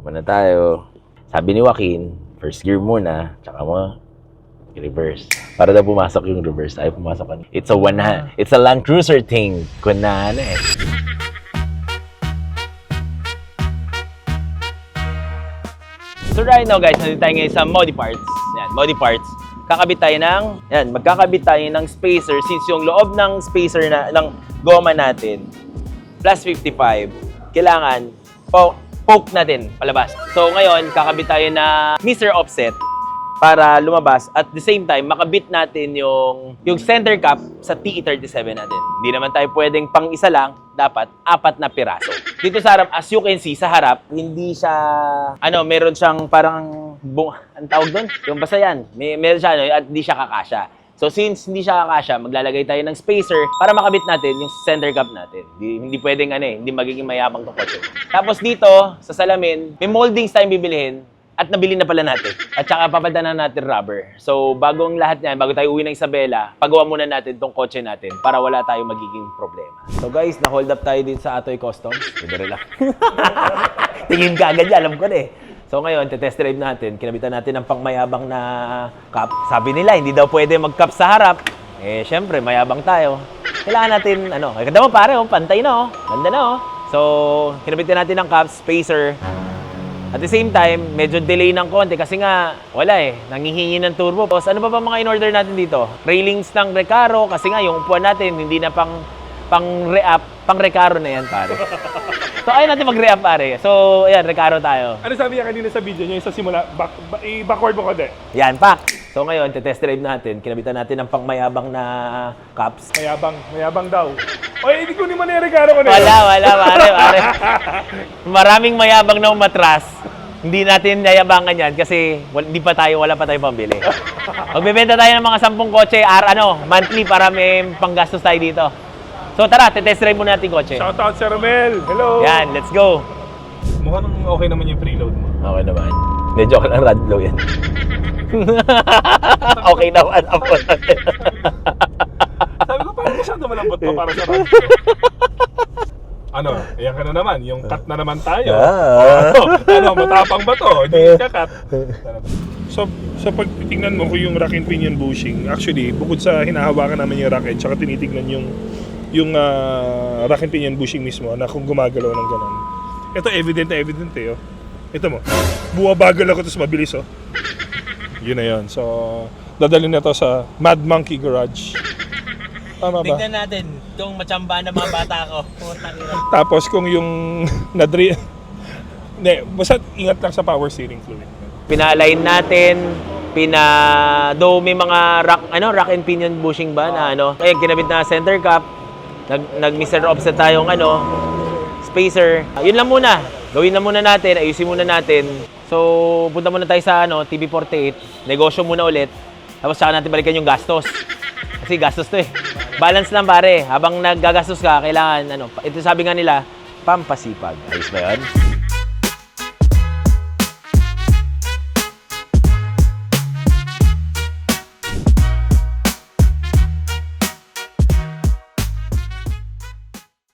Naman na tayo. Sabi ni Joaquin, first gear muna, tsaka mo reverse. Para daw pumasok yung reverse. Ayaw pumasok ka. It's a Land Cruiser thing. Kunana eh. So right now guys, nandito tayo ngayon sa Modi Parts. Yan, Modi Parts. Kakabit tayo magkakabit tayo ng spacer since yung loob ng spacer ng goma natin plus 55, kailangan poke natin palabas. So ngayon, kakabit tayo na Mr. Offset para lumabas at the same time makabit natin yung center cap sa TE37 natin. Hindi naman tayo pwedeng pang isa lang, dapat 4 na piraso. Dito sa harap, as you can see, sa harap, hindi siya, meron siyang parang, ang tawag doon? Yung basta yan, meron siya, at hindi siya kakasya. So since hindi siya kakasya, maglalagay tayo ng spacer para makabit natin yung center cap natin. Hindi pwedeng hindi magiging mayabang to kotse. Tapos dito, sa salamin, may moldings tayong bibilihin. At nabili na pala natin. At saka papalitan na natin rubber. So, bagong lahat yan, bago tayo uwi ng Isabela, pagawa muna natin tong kotse natin para wala tayong magiging problema. So guys, na-hold up tayo din sa Atoy Customs. Pwede lang. Tingin ka agad yan, alam ko na eh. So ngayon, test drive natin. Kinabitan natin ng pangmayabang na cap. Sabi nila, hindi daw pwede mag-cap sa harap. Eh, syempre, mayabang tayo. Kailangan natin, Kaganda mo pare, pantay na Ganda na So, kinabitan natin ng cap, spacer. At the same time, medyo delay ng konti kasi nga, wala nangihingi ng turbo. Tapos ano pa ba mga in-order natin dito? Railings ng Recaro kasi nga yung upuan natin hindi na pang-re-up, pang-Recaro na yan pare. So ayaw natin mag-re-up pare. So ayan, Recaro tayo. Ano sabi niya kanina sa video niya, yung sa simula, backward mo ko de? Yan, pak! So ngayon, test drive natin. Kinabitan natin ng pangmayabang na caps. Mayabang daw. Oy, hindi ko naman Recaro ko na. Wala, pare. Maraming mayabang na matras. Hindi natin yayabangan yan kasi wala pa tayong pambili. Magbebenta tayo ng mga 10 kotse, monthly para may panggastos tayo dito. So tara, test drive muna natin kotse. Shout out Sir Romel. Hello. Yan, let's go. Mukhang okay naman yung preload mo. Okay naman. Hindi, joke lang, rad blow yan. Okay naman, apo natin. Sabi ko, parang masyado malambot pa para sa rad. Ayan ka na naman, yung cut na naman tayo. Matapang ba to? Hindi ka cut. So, sa pagtitingnan mo ko yung rack and pinion bushing, actually, bukod sa hinahawakan naman yung rack and saka tinitignan yung rack and pinion bushing mismo na kung gumagalaw ng gano'n. Ito evident eh. Ito mo, buwabagal ako tapos mabilis Yun na yun. So, dadalhin na to sa Mad Monkey Garage. Tama ba? Tignan natin kung matsamba na mga bata ko. Tapos kung yung basta ingat lang sa power steering fluid. Pina-align natin, though may mga rack and pinion bushing ba na Kaya kinabit na center cap, nag-Mr. Offset tayong spacer. Yun lang muna. Gawin na muna natin, ayusin muna natin. So, punta muna tayo sa TV48, negosyo muna ulit. Tapos saka natin balikan yung gastos. Kasi gastos to Balance lang pare. Habang naggagastos ka, kailangan ito sabi nga nila, pampasipag. Ayos ba yun?